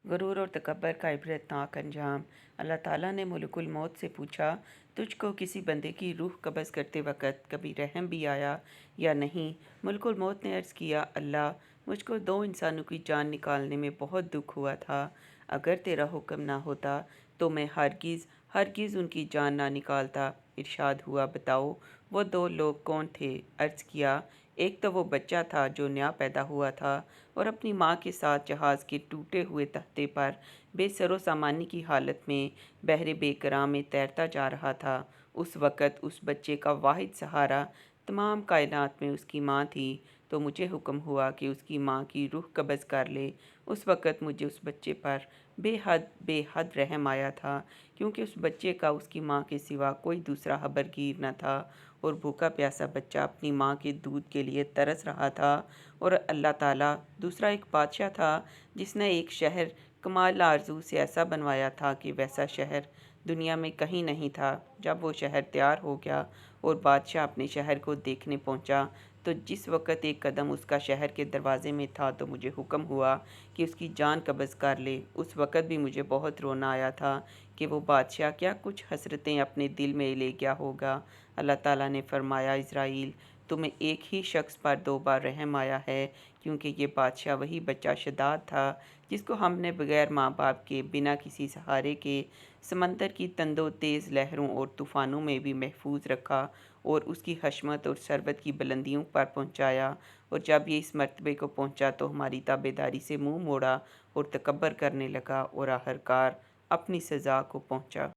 गुरूर और तकब्बर का इबरतनाक अंजाम। अल्लाह ताला ने मलकुल मौत से पूछा, तुझको किसी बंदे की रूह कब्ज़ करते वक़्त कभी रहम भी आया या नहीं? मलकुल मौत ने अर्ज़ किया, अल्लाह, मुझको 2 इंसानों की जान निकालने में बहुत दुख हुआ था। अगर तेरा हुक्म ना होता तो मैं हरगिज़ हरगिज़ उनकी जान ना निकालता। इरशाद हुआ, बताओ वो 2 लोग कौन थे? अर्ज़ किया, एक तो वो बच्चा था जो नया पैदा हुआ था और अपनी माँ के साथ जहाज़ के टूटे हुए तख्ते पर बेसरो सामानी की हालत में बहरे बेकरार में तैरता जा रहा था। उस वक़्त उस बच्चे का वाहिद सहारा तमाम कायनात में उसकी माँ थी। तो मुझे हुक्म हुआ कि उसकी माँ की रूह कब्ज़ कर ले। उस वक़्त मुझे उस बच्चे पर बेहद रहम आया था, क्योंकि उस बच्चे का उसकी माँ के सिवा कोई दूसरा हबरगीर न था और भूखा प्यासा बच्चा अपनी माँ के दूध के लिए तरस रहा था। और अल्लाह ताला दूसरा एक बादशाह था जिसने एक शहर कमाल आरजू से ऐसा बनवाया था कि वैसा शहर दुनिया में कहीं नहीं था। जब वो शहर तैयार हो गया और बादशाह अपने शहर को देखने पहुंचा, तो जिस वक़्त एक कदम उसका शहर के दरवाज़े में था तो मुझे हुक्म हुआ कि उसकी जान कब्ज़ कर ले। उस वक़्त भी मुझे बहुत रोना आया था कि वो बादशाह क्या कुछ हसरतें अपने दिल में ले गया होगा। अल्लाह ताला ने फरमाया, इज़राइल, तुम्हें एक ही शख्स पर 2 बार रहम आया है, क्योंकि ये बादशाह वही बच्चा शदाद था जिसको हमने बग़ैर माँ बाप के, बिना किसी सहारे के समंदर की तंदो तेज़ लहरों और तूफ़ानों में भी महफूज रखा और उसकी हशमत और शरबत की बुलंदियों पर पहुँचाया। और जब ये इस मर्तबे को पहुँचा तो हमारी ताबेदारी से मुँह मोड़ा और तकब्बर करने लगा और आखिरकार अपनी सज़ा को पहुँचा।